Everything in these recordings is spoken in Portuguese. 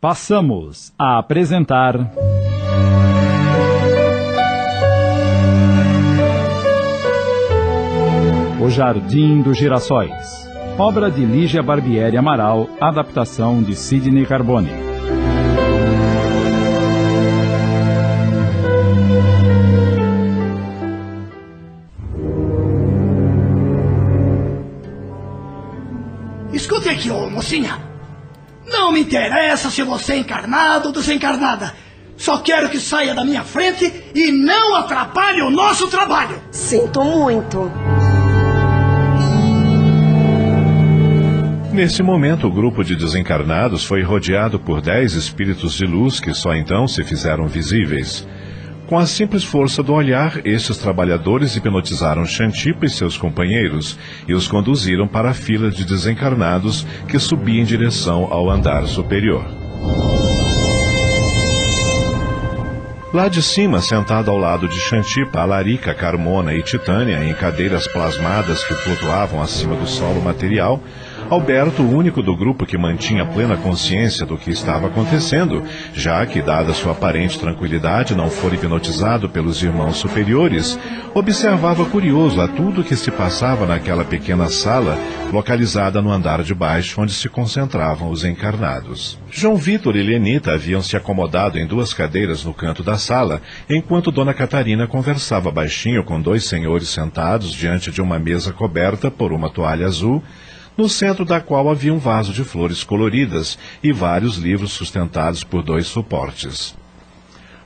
Passamos a apresentar... O Jardim dos Girassóis, obra de Lígia Barbieri Amaral, adaptação de Sidney Carbone. Escute aqui, ô mocinha. Não me interessa se você é encarnado ou desencarnada. Só quero que saia da minha frente e não atrapalhe o nosso trabalho. Sinto muito. Nesse momento, o grupo de desencarnados foi rodeado por 10 espíritos de luz que só então se fizeram visíveis. Com a simples força do olhar, estes trabalhadores hipnotizaram Xantipa e seus companheiros e os conduziram para a fila de desencarnados que subia em direção ao andar superior. Lá de cima, sentado ao lado de Xantipa, Alarica, Carmona e Titânia, em cadeiras plasmadas que flutuavam acima do solo material, Alberto, o único do grupo que mantinha plena consciência do que estava acontecendo, já que, dada sua aparente tranquilidade, não fora hipnotizado pelos irmãos superiores, observava curioso a tudo que se passava naquela pequena sala, localizada no andar de baixo, onde se concentravam os encarnados. João Vitor e Lenita haviam se acomodado em 2 cadeiras no canto da sala, enquanto Dona Catarina conversava baixinho com 2 senhores sentados diante de uma mesa coberta por uma toalha azul, no centro da qual havia um vaso de flores coloridas e vários livros sustentados por 2 suportes.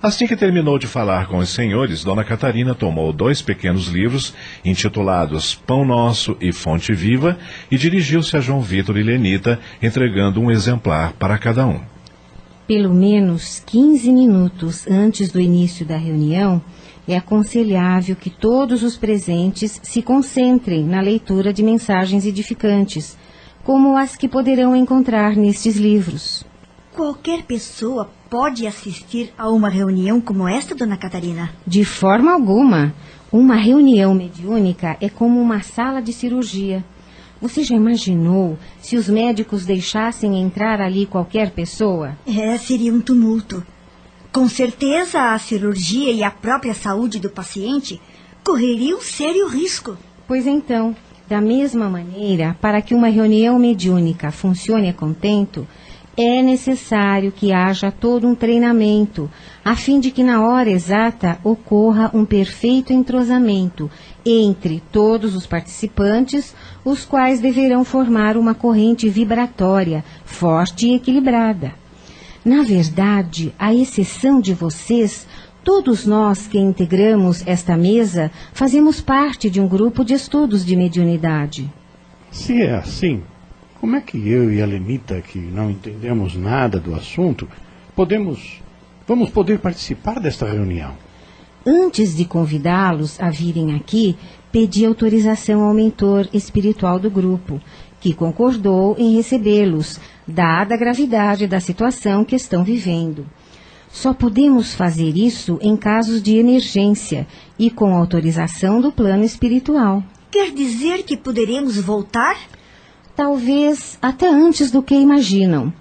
Assim que terminou de falar com os senhores, Dona Catarina tomou 2 pequenos livros, intitulados Pão Nosso e Fonte Viva, e dirigiu-se a João Vitor e Lenita, entregando um exemplar para cada um. Pelo menos 15 minutos antes do início da reunião, é aconselhável que todos os presentes se concentrem na leitura de mensagens edificantes, como as que poderão encontrar nestes livros. Qualquer pessoa pode assistir a uma reunião como esta, Dona Catarina? De forma alguma. Uma reunião mediúnica é como uma sala de cirurgia. Você já imaginou se os médicos deixassem entrar ali qualquer pessoa? Seria um tumulto. Com certeza, a cirurgia e a própria saúde do paciente correriam sério risco. Pois então, da mesma maneira, para que uma reunião mediúnica funcione a contento, é necessário que haja todo um treinamento, a fim de que na hora exata ocorra um perfeito entrosamento entre todos os participantes, os quais deverão formar uma corrente vibratória forte e equilibrada. Na verdade, à exceção de vocês, todos nós que integramos esta mesa fazemos parte de um grupo de estudos de mediunidade. Se é assim, como é que eu e a Lenita, que não entendemos nada do assunto, vamos poder participar desta reunião? Antes de convidá-los a virem aqui, pedi autorização ao mentor espiritual do grupo, que concordou em recebê-los, dada a gravidade da situação que estão vivendo. Só podemos fazer isso em casos de emergência e com autorização do plano espiritual. Quer dizer que poderemos voltar? Talvez até antes do que imaginam.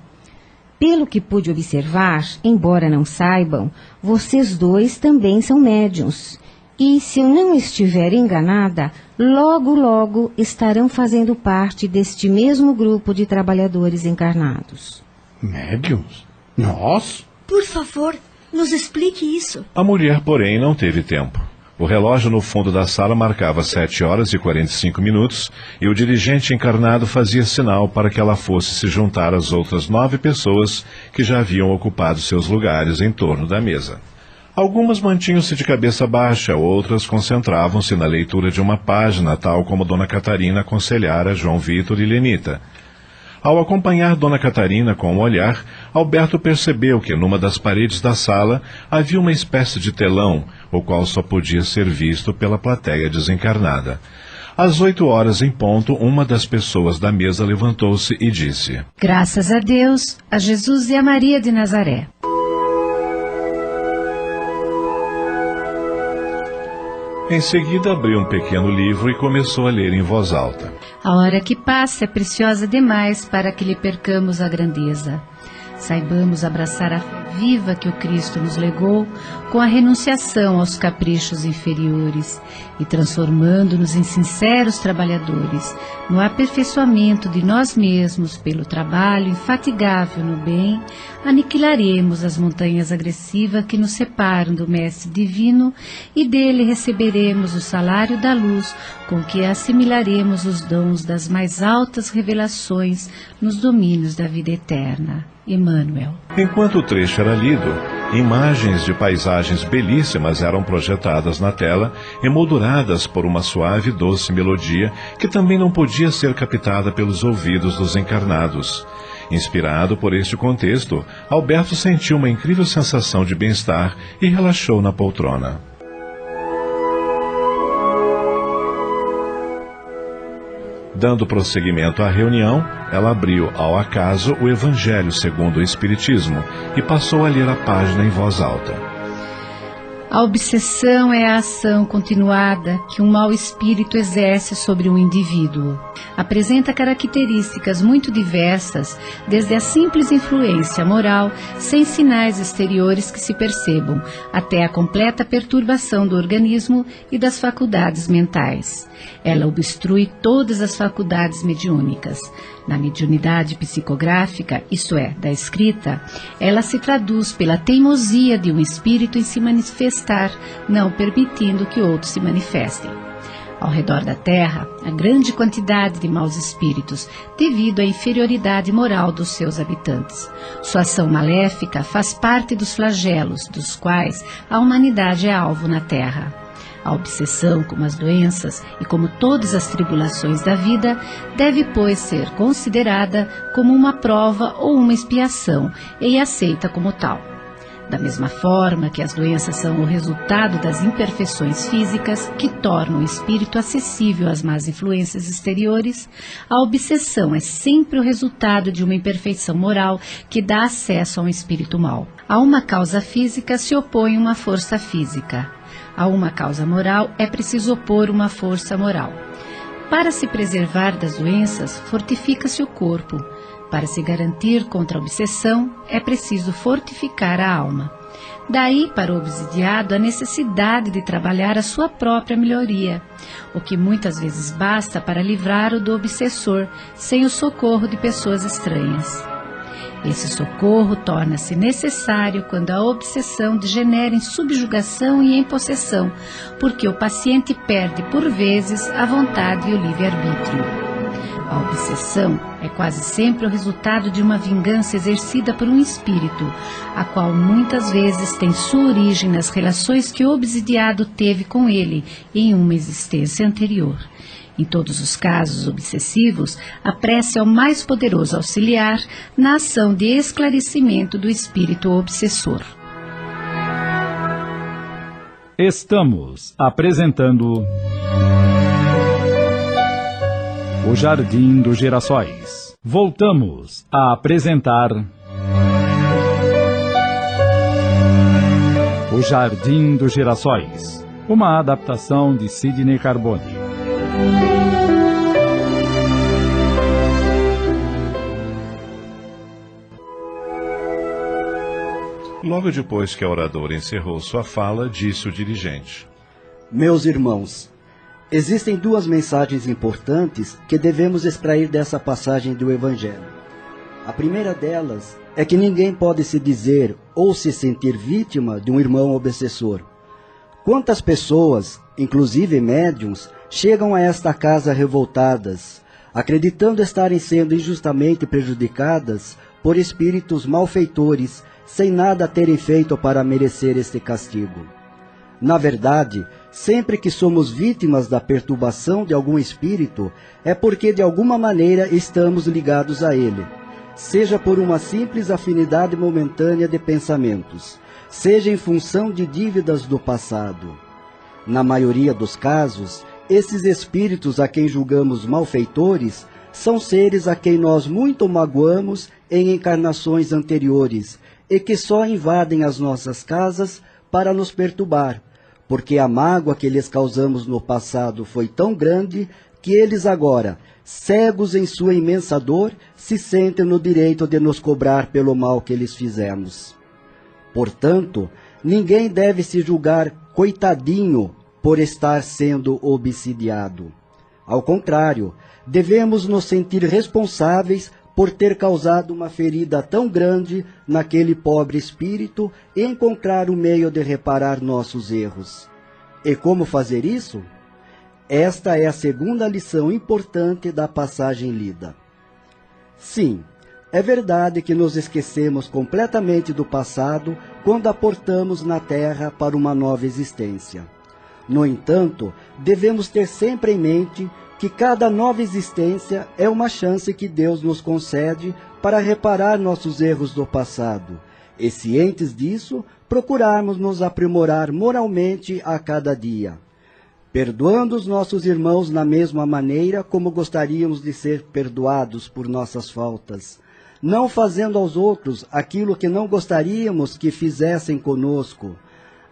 Pelo que pude observar, embora não saibam, vocês 2 também são médiuns. E, se eu não estiver enganada, logo estarão fazendo parte deste mesmo grupo de trabalhadores encarnados. Médiuns? Nós? Por favor, nos explique isso. A mulher, porém, não teve tempo. O relógio no fundo da sala marcava 7h45 e o dirigente encarnado fazia sinal para que ela fosse se juntar às outras 9 pessoas que já haviam ocupado seus lugares em torno da mesa. Algumas mantinham-se de cabeça baixa, outras concentravam-se na leitura de uma página, tal como Dona Catarina aconselhara João Vitor e Lenita. Ao acompanhar Dona Catarina com o olhar, Alberto percebeu que numa das paredes da sala havia uma espécie de telão, o qual só podia ser visto pela plateia desencarnada. Às 8h em ponto, uma das pessoas da mesa levantou-se e disse: Graças a Deus, a Jesus e a Maria de Nazaré. Em seguida, abriu um pequeno livro e começou a ler em voz alta. A hora que passa é preciosa demais para que lhe percamos a grandeza. saibamos abraçar a fé viva que o Cristo nos legou com a renunciação aos caprichos inferiores e transformando-nos em sinceros trabalhadores, no aperfeiçoamento de nós mesmos pelo trabalho infatigável no bem, aniquilaremos as montanhas agressivas que nos separam do Mestre Divino e dele receberemos o salário da luz com que assimilaremos os dons das mais altas revelações nos domínios da vida eterna. Emmanuel. Enquanto o trecho era lido, imagens de paisagens belíssimas eram projetadas na tela, emolduradas por uma suave e doce melodia que também não podia ser captada pelos ouvidos dos encarnados. Inspirado por este contexto, Alberto sentiu uma incrível sensação de bem-estar e relaxou na poltrona. Dando prosseguimento à reunião, ela abriu, ao acaso, o Evangelho segundo o Espiritismo e passou a ler a página em voz alta. A obsessão é a ação continuada que um mau espírito exerce sobre um indivíduo. Apresenta características muito diversas, desde a simples influência moral, sem sinais exteriores que se percebam, até a completa perturbação do organismo e das faculdades mentais. Ela obstrui todas as faculdades mediúnicas. Na mediunidade psicográfica, isto é, da escrita, ela se traduz pela teimosia de um espírito em se manifestar, não permitindo que outros se manifestem. Ao redor da Terra, há grande quantidade de maus espíritos, devido à inferioridade moral dos seus habitantes. Sua ação maléfica faz parte dos flagelos, dos quais a humanidade é alvo na Terra. A obsessão, como as doenças e como todas as tribulações da vida, deve, pois, ser considerada como uma prova ou uma expiação e aceita como tal. Da mesma forma que as doenças são o resultado das imperfeições físicas que tornam o espírito acessível às más influências exteriores, a obsessão é sempre o resultado de uma imperfeição moral que dá acesso a um espírito mau. A uma causa física se opõe uma força física. A uma causa moral é preciso opor uma força moral. Para se preservar das doenças, fortifica-se o corpo. Para se garantir contra a obsessão, é preciso fortificar a alma. Daí, para o obsidiado, a necessidade de trabalhar a sua própria melhoria, o que muitas vezes basta para livrar-o do obsessor, sem o socorro de pessoas estranhas. Esse socorro torna-se necessário quando a obsessão degenera em subjugação e em possessão, porque o paciente perde, por vezes, a vontade e o livre-arbítrio. A obsessão é quase sempre o resultado de uma vingança exercida por um espírito, a qual muitas vezes tem sua origem nas relações que o obsidiado teve com ele em uma existência anterior. Em todos os casos obsessivos, a prece é o mais poderoso auxiliar na ação de esclarecimento do espírito obsessor. Estamos apresentando O Jardim dos Girassóis. Voltamos a apresentar O Jardim dos Girassóis, uma adaptação de Sidney Carbone. Logo depois que a oradora encerrou sua fala, disse o dirigente: Meus irmãos, existem duas mensagens importantes que devemos extrair dessa passagem do Evangelho. A primeira delas é que ninguém pode se dizer ou se sentir vítima de um irmão obsessor. Quantas pessoas, inclusive médiuns, chegam a esta casa revoltadas, acreditando estarem sendo injustamente prejudicadas por espíritos malfeitores, sem nada terem feito para merecer este castigo. Na verdade, sempre que somos vítimas da perturbação de algum espírito, é porque de alguma maneira estamos ligados a ele, seja por uma simples afinidade momentânea de pensamentos, seja em função de dívidas do passado. Na maioria dos casos, esses espíritos a quem julgamos malfeitores são seres a quem nós muito magoamos em encarnações anteriores e que só invadem as nossas casas para nos perturbar, porque a mágoa que lhes causamos no passado foi tão grande que eles agora, cegos em sua imensa dor, se sentem no direito de nos cobrar pelo mal que lhes fizemos. Portanto, ninguém deve se julgar coitadinho por estar sendo obsidiado. Ao contrário, devemos nos sentir responsáveis por ter causado uma ferida tão grande naquele pobre espírito e encontrar o meio de reparar nossos erros. E como fazer isso? Esta é a segunda lição importante da passagem lida. Sim, é verdade que nos esquecemos completamente do passado quando aportamos na Terra para uma nova existência. No entanto, devemos ter sempre em mente que cada nova existência é uma chance que Deus nos concede para reparar nossos erros do passado, e cientes disso, procurarmos nos aprimorar moralmente a cada dia, perdoando os nossos irmãos na mesma maneira como gostaríamos de ser perdoados por nossas faltas, não fazendo aos outros aquilo que não gostaríamos que fizessem conosco,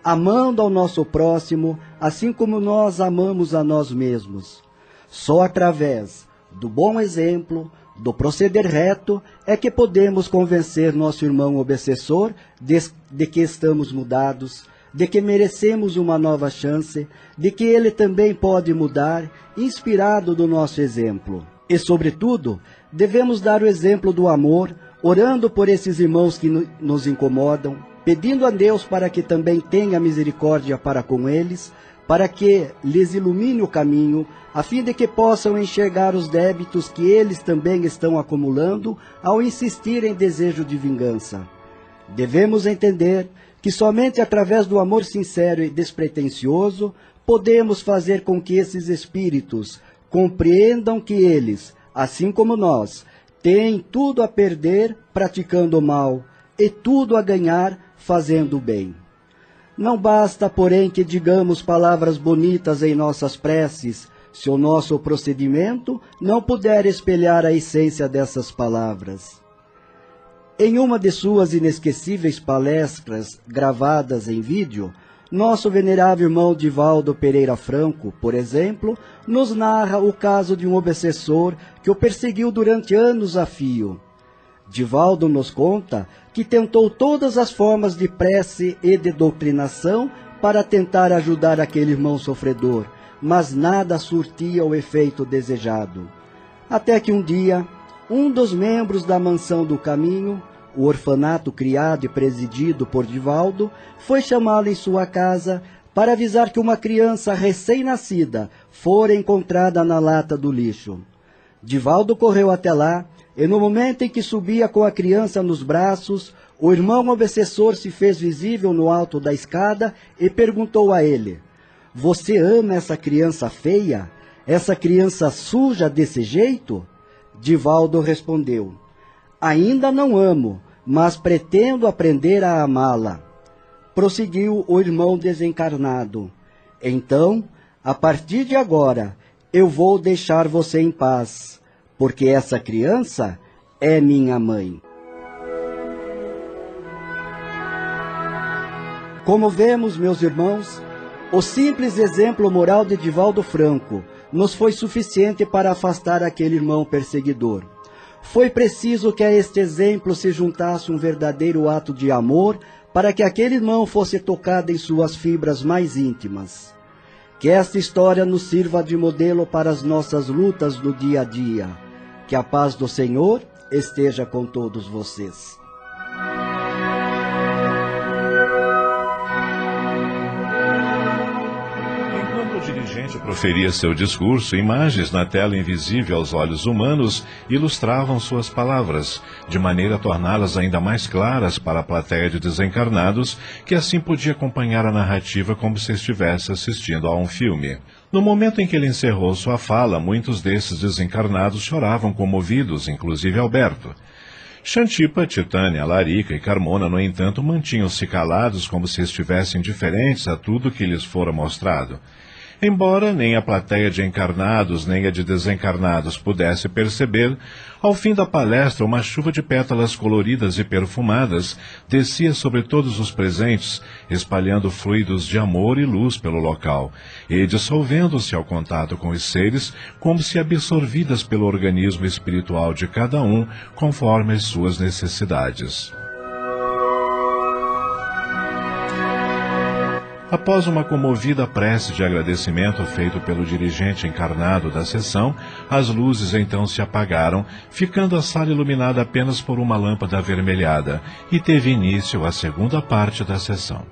amando ao nosso próximo, assim como nós amamos a nós mesmos. Só através do bom exemplo, do proceder reto, é que podemos convencer nosso irmão obsessor de que estamos mudados, de que merecemos uma nova chance, de que ele também pode mudar, inspirado do nosso exemplo. E, sobretudo, devemos dar o exemplo do amor, orando por esses irmãos que nos incomodam, pedindo a Deus para que também tenha misericórdia para com eles, para que lhes ilumine o caminho, a fim de que possam enxergar os débitos que eles também estão acumulando ao insistir em desejo de vingança. Devemos entender que somente através do amor sincero e despretensioso podemos fazer com que esses espíritos compreendam que eles, assim como nós, têm tudo a perder praticando o mal e tudo a ganhar fazendo o bem. Não basta, porém, que digamos palavras bonitas em nossas preces, se o nosso procedimento não puder espelhar a essência dessas palavras. Em uma de suas inesquecíveis palestras gravadas em vídeo, nosso venerável irmão Divaldo Pereira Franco, por exemplo, nos narra o caso de um obsessor que o perseguiu durante anos a fio. Divaldo nos conta que tentou todas as formas de prece e de doutrinação para tentar ajudar aquele irmão sofredor, mas nada surtia o efeito desejado. Até que um dia, um dos membros da Mansão do Caminho, o orfanato criado e presidido por Divaldo, foi chamá-lo em sua casa para avisar que uma criança recém-nascida fora encontrada na lata do lixo. Divaldo correu até lá, e no momento em que subia com a criança nos braços, o irmão obsessor se fez visível no alto da escada e perguntou a ele: "Você ama essa criança feia? Essa criança suja desse jeito?" Divaldo respondeu: "Ainda não amo, mas pretendo aprender a amá-la." Prosseguiu o irmão desencarnado: "Então, a partir de agora, eu vou deixar você em paz, porque essa criança é minha mãe." Como vemos, meus irmãos, o simples exemplo moral de Divaldo Franco nos foi suficiente para afastar aquele irmão perseguidor. Foi preciso que a este exemplo se juntasse um verdadeiro ato de amor para que aquele irmão fosse tocado em suas fibras mais íntimas. Que esta história nos sirva de modelo para as nossas lutas no dia a dia. Que a paz do Senhor esteja com todos vocês. Enquanto o dirigente proferia seu discurso, imagens na tela invisível aos olhos humanos ilustravam suas palavras, de maneira a torná-las ainda mais claras para a plateia de desencarnados, que assim podia acompanhar a narrativa como se estivesse assistindo a um filme. No momento em que ele encerrou sua fala, muitos desses desencarnados choravam comovidos, inclusive Alberto. Xantipa, Titânia, Larica e Carmona, no entanto, mantinham-se calados como se estivessem indiferentes a tudo que lhes fora mostrado. Embora nem a plateia de encarnados nem a de desencarnados pudesse perceber, ao fim da palestra uma chuva de pétalas coloridas e perfumadas descia sobre todos os presentes, espalhando fluidos de amor e luz pelo local, e dissolvendo-se ao contato com os seres, como se absorvidas pelo organismo espiritual de cada um, conforme as suas necessidades. Após uma comovida prece de agradecimento feito pelo dirigente encarnado da sessão, as luzes então se apagaram, ficando a sala iluminada apenas por uma lâmpada avermelhada, e teve início a segunda parte da sessão.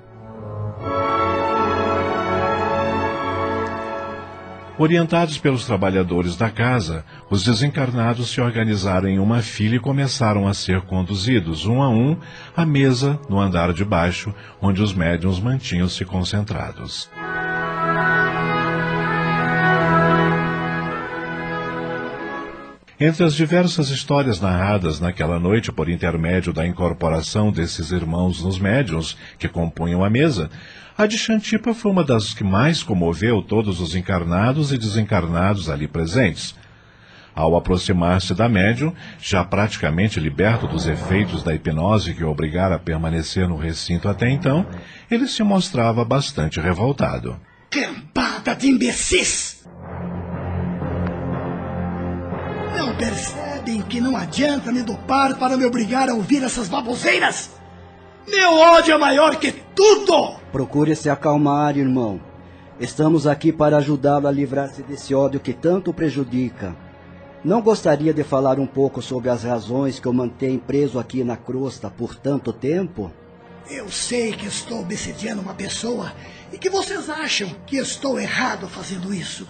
Orientados pelos trabalhadores da casa, os desencarnados se organizaram em uma fila e começaram a ser conduzidos, um a um, à mesa no andar de baixo, onde os médiuns mantinham-se concentrados. Entre as diversas histórias narradas naquela noite por intermédio da incorporação desses irmãos nos médiuns que compunham a mesa, a de Xantipa foi uma das que mais comoveu todos os encarnados e desencarnados ali presentes. Ao aproximar-se da médium, já praticamente liberto dos efeitos da hipnose que o obrigara a permanecer no recinto até então, ele se mostrava bastante revoltado. Cambada de imbecis! Não percebem que não adianta me dopar para me obrigar a ouvir essas baboseiras? Meu ódio é maior que tudo! Procure se acalmar, irmão. Estamos aqui para ajudá-lo a livrar-se desse ódio que tanto o prejudica. Não gostaria de falar um pouco sobre as razões que o mantém preso aqui na crosta por tanto tempo? Eu sei que estou obsediando uma pessoa e que vocês acham que estou errado fazendo isso.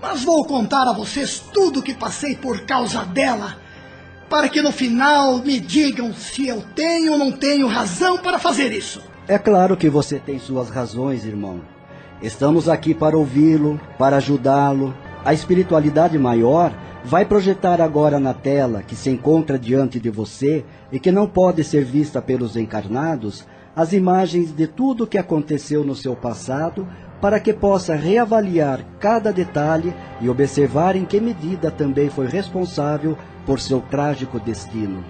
Mas vou contar a vocês tudo o que passei por causa dela, para que no final me digam se eu tenho ou não tenho razão para fazer isso. É claro que você tem suas razões, irmão. Estamos aqui para ouvi-lo, para ajudá-lo. A espiritualidade maior vai projetar agora na tela que se encontra diante de você e que não pode ser vista pelos encarnados, as imagens de tudo o que aconteceu no seu passado, para que possa reavaliar cada detalhe e observar em que medida também foi responsável por seu trágico destino.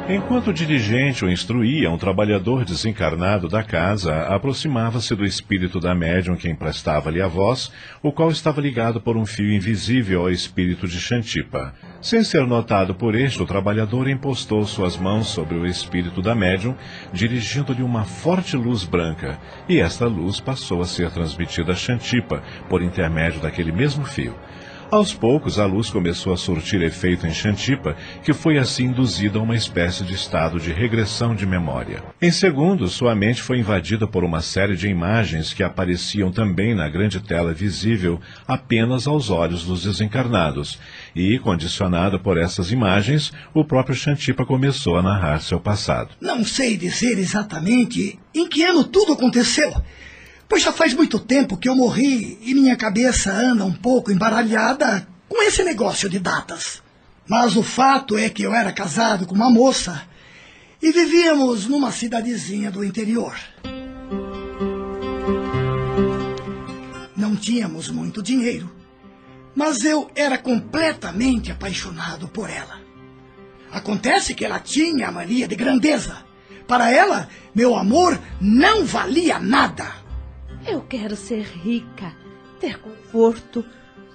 Enquanto o dirigente o instruía, um trabalhador desencarnado da casa aproximava-se do espírito da médium que emprestava-lhe a voz, o qual estava ligado por um fio invisível ao espírito de Xantipa. Sem ser notado por este, o trabalhador impostou suas mãos sobre o espírito da médium, dirigindo-lhe uma forte luz branca, e esta luz passou a ser transmitida a Xantipa por intermédio daquele mesmo fio. Aos poucos, a luz começou a surtir efeito em Xantipa, que foi assim induzida a uma espécie de estado de regressão de memória. Em segundos, sua mente foi invadida por uma série de imagens que apareciam também na grande tela visível apenas aos olhos dos desencarnados, e, condicionado por essas imagens, o próprio Xantipa começou a narrar seu passado. Não sei dizer exatamente em que ano tudo aconteceu, pois já faz muito tempo que eu morri e minha cabeça anda um pouco embaralhada com esse negócio de datas. Mas o fato é que eu era casado com uma moça e vivíamos numa cidadezinha do interior. Não tínhamos muito dinheiro, mas eu era completamente apaixonado por ela. Acontece que ela tinha a mania de grandeza. Para ela, meu amor não valia nada. Eu quero ser rica, ter conforto,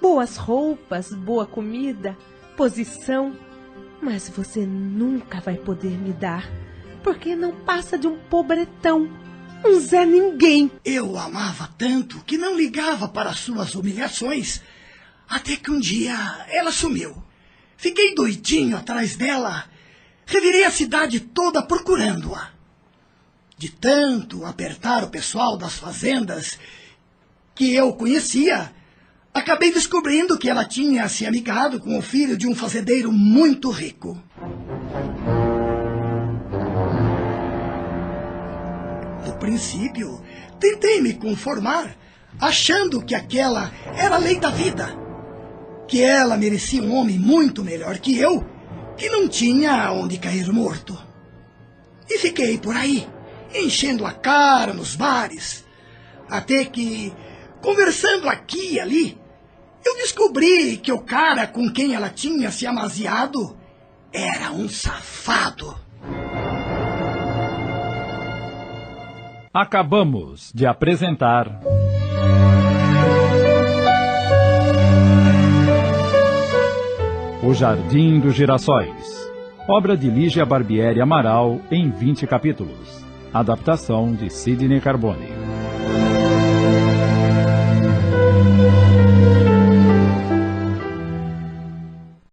boas roupas, boa comida, posição. Mas você nunca vai poder me dar, porque não passa de um pobretão, um Zé Ninguém. Eu amava tanto que não ligava para suas humilhações, até que um dia ela sumiu. Fiquei doidinho atrás dela, revirei a cidade toda procurando-a. De tanto apertar o pessoal das fazendas que eu conhecia, acabei descobrindo que ela tinha se amigado com o filho de um fazendeiro muito rico. No princípio, tentei me conformar, achando que aquela era a lei da vida, que ela merecia um homem muito melhor que eu, que não tinha onde cair morto. E fiquei por aí, enchendo a cara nos bares. Até que, conversando aqui e ali, eu descobri que o cara com quem ela tinha se amaziado era um safado. Acabamos de apresentar O Jardim dos Girassóis, obra de Lígia Barbieri Amaral em 20 capítulos. Adaptação de Sidney Carbone.